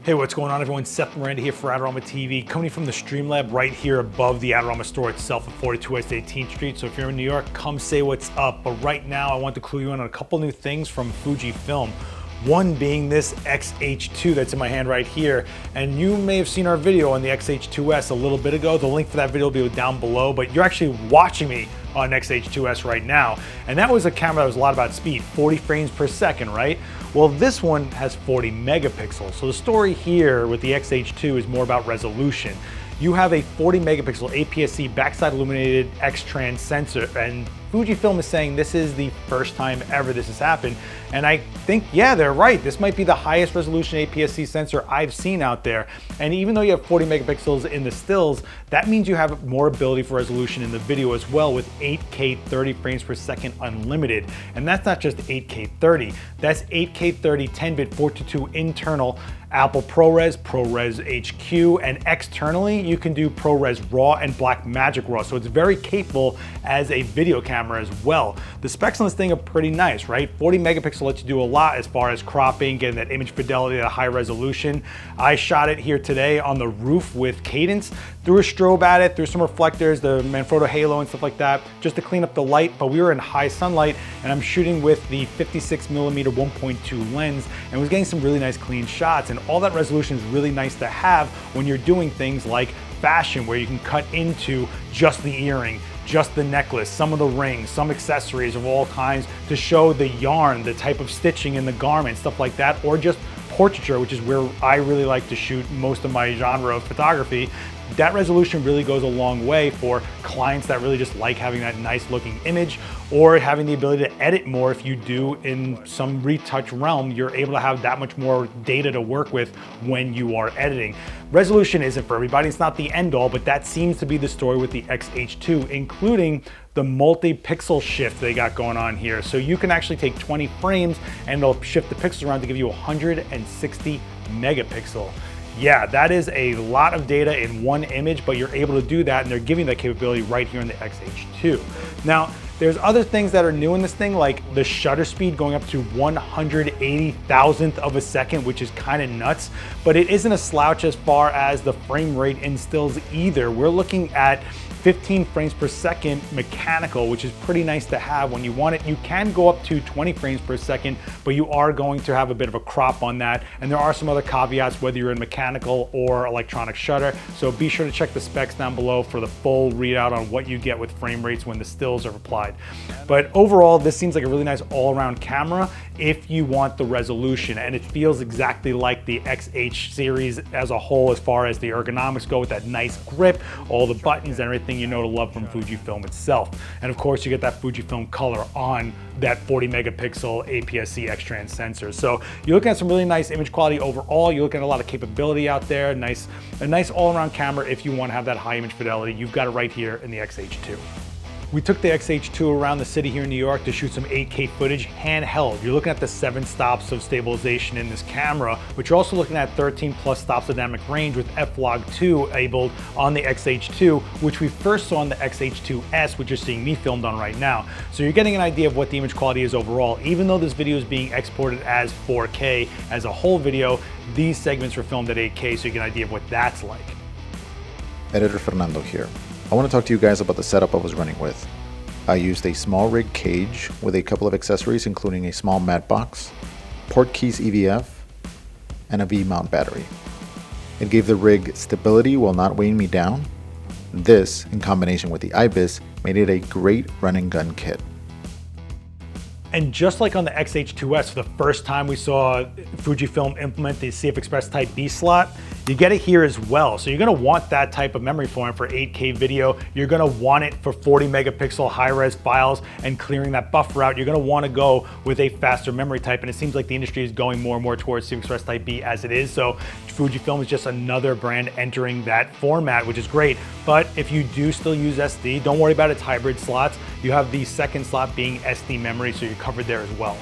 Hey, what's going on everyone? Seth Miranda here for Adorama TV, coming from the Streamlab right here above the Adorama store itself at 42 West 18th Street. So if you're in New York, come say what's up. But right now I want to clue you in on a couple new things from Fujifilm. One being this X-H2 that's in my hand right here. And you may have seen our video on the X-H2S a little bit ago. The link for that video will be down below, but you're actually watching me on X-H2S right now. And that was a camera that was a lot about speed, 40 frames per second, right? Well, this one has 40 megapixels. So the story here with the X-H2 is more about resolution. You have a 40 megapixel APS-C backside illuminated X-Trans sensor, and Fujifilm is saying this is the first time ever this has happened. And I think, yeah, they're right. This might be the highest resolution APS-C sensor I've seen out there. And even though you have 40 megapixels in the stills, that means you have more ability for resolution in the video as well, with 8K 30 frames per second unlimited. And that's not just 8K 30, that's 8K 30 10-bit 422 internal Apple ProRes, ProResHQ, and externally you can do ProRes Raw and Blackmagic Raw. So it's very capable as a video camera as well. The specs on this thing are pretty nice, right? 40 megapixel lets you do a lot as far as cropping, getting that image fidelity at a high resolution. I shot it here today on the roof with Cadence, threw a strobe at it, threw some reflectors, the Manfrotto halo and stuff like that, just to clean up the light, but we were in high sunlight and I'm shooting with the 56mm 1.2 lens and was getting some really nice clean shots. And all that resolution is really nice to have when you're doing things like fashion, where you can cut into just the earring, just the necklace, some of the rings, some accessories of all kinds to show the yarn, the type of stitching in the garment, stuff like that, or just portraiture, which is where I really like to shoot most of my genre of photography. That resolution really goes a long way for clients that really just like having that nice looking image, or having the ability to edit more. If you do in some retouch realm, you're able to have that much more data to work with when you are editing. Resolution isn't for everybody, it's not the end all, but that seems to be the story with the X-H2, including the multi-pixel shift they got going on here. So you can actually take 20 frames and they'll shift the pixels around to give you 160 megapixel. Yeah, that is a lot of data in one image, but you're able to do that, and they're giving that capability right here in the X-H2. Now, there's other things that are new in this thing, like the shutter speed going up to 180,000th of a second, which is kind of nuts, but it isn't a slouch as far as the frame rate in stills either. We're looking at 15 frames per second mechanical, which is pretty nice to have when you want it. You can go up to 20 frames per second, but you are going to have a bit of a crop on that. And there are some other caveats, whether you're in mechanical or electronic shutter. So be sure to check the specs down below for the full readout on what you get with frame rates when the stills are applied. But overall, this seems like a really nice all-around camera if you want the resolution, and it feels exactly like the X-H series as a whole as far as the ergonomics go, with that nice grip, all the buttons and everything you know to love from Fujifilm itself. And of course you get that Fujifilm color on that 40 megapixel APS-C X-Trans sensor. So you're looking at some really nice image quality overall. You're looking at a lot of capability out there, a nice all-around camera. If you want to have that high image fidelity, you've got it right here in the X-H2. We took the X-H2 around the city here in New York to shoot some 8K footage handheld. You're looking at the 7 stops of stabilization in this camera, but you're also looking at 13 plus stops of dynamic range with F-Log2 enabled on the X-H2, which we first saw on the X-H2S, which you're seeing me filmed on right now. So you're getting an idea of what the image quality is overall. Even though this video is being exported as 4K as a whole video, these segments were filmed at 8K, so you get an idea of what that's like. Editor Fernando here. I want to talk to you guys about the setup I was running with. I used a small rig cage with a couple of accessories, including a small mat box, port keys EVF, and a V-mount battery. It gave the rig stability while not weighing me down. This, in combination with the IBIS, made it a great run and gun kit. And just like on the X-H2S, for the first time we saw Fujifilm implement the CF Express Type B slot, you get it here as well. So you're gonna want that type of memory form for 8K video. You're gonna want it for 40 megapixel high-res files and clearing that buffer out. You're gonna wanna go with a faster memory type, and it seems like the industry is going more and more towards CF Express Type B as it is. So Fujifilm is just another brand entering that format, which is great. But if you do still use SD, don't worry about its hybrid slots. You have the second slot being SD memory, so you're covered there as well.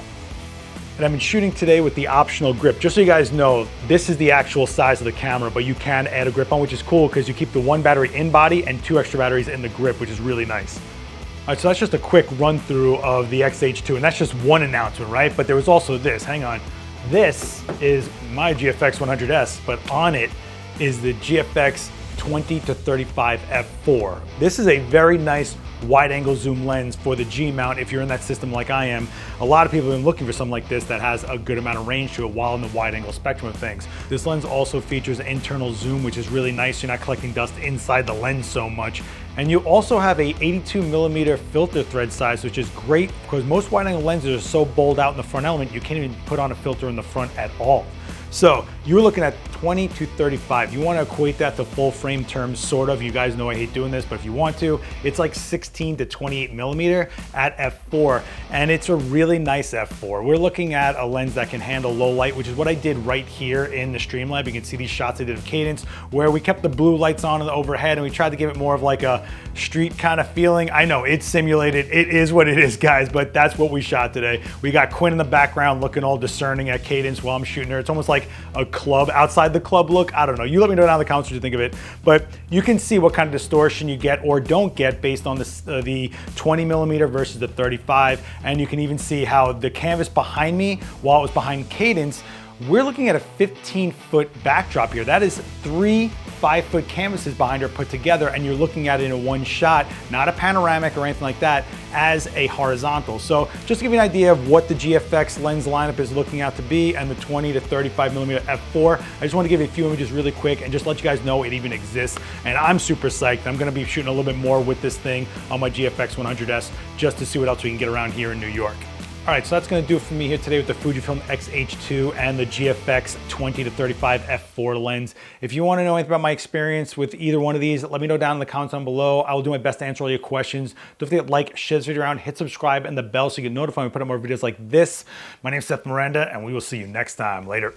And I've been shooting today with the optional grip. Just so you guys know, this is the actual size of the camera, but you can add a grip on, which is cool because you keep the 1 battery in body and 2 extra batteries in the grip, which is really nice. All right, so that's just a quick run through of the X-H2, and that's just one announcement, right? But there was also this, hang on. This is my GFX 100S, but on it is the GFX 20 to 35 f4. This is a very nice wide angle zoom lens for the G mount if you're in that system like I am. A lot of people have been looking for something like this that has a good amount of range to it while in the wide angle spectrum of things. This lens also features internal zoom, which is really nice. You're not collecting dust inside the lens so much. And you also have a 82mm filter thread size, which is great because most wide angle lenses are so bowled out in the front element, you can't even put on a filter in the front at all. So you're looking at 20 to 35. You want to equate that to full frame terms, sort of. You guys know I hate doing this, but if you want to, it's like 16 to 28mm at f4, and it's a really nice f4. We're looking at a lens that can handle low light, which is what I did right here in the Streamlab. You can see these shots I did of Cadence, where we kept the blue lights on in the overhead, and we tried to give it more of like a street kind of feeling. I know it's simulated. It is what it is, guys, but that's what we shot today. We got Quinn in the background looking all discerning at Cadence while I'm shooting her. It's almost like a club outside the club look. I don't know. You let me know down in the comments what you think of it, but you can see what kind of distortion you get or don't get based on the 20mm versus the 35, and you can even see how the canvas behind me, while it was behind Cadence, we're looking at a 15-foot backdrop here. That is 3 5-foot canvases behind her put together, and you're looking at it in one shot, not a panoramic or anything like that, as a horizontal. So just to give you an idea of what the GFX lens lineup is looking out to be, and the 20 to 35mm f4, I just want to give you a few images really quick and just let you guys know it even exists. And I'm super psyched. I'm going to be shooting a little bit more with this thing on my GFX 100S just to see what else we can get around here in New York. All right, so that's gonna do it for me here today with the Fujifilm X-H2 and the GFX 20 to 35 f4 lens. If you wanna know anything about my experience with either one of these, let me know down in the comments down below. I will do my best to answer all your questions. Don't forget to like, share this video around, hit subscribe and the bell so you get notified when we put up more videos like this. My name is Seth Miranda, and we will see you next time. Later.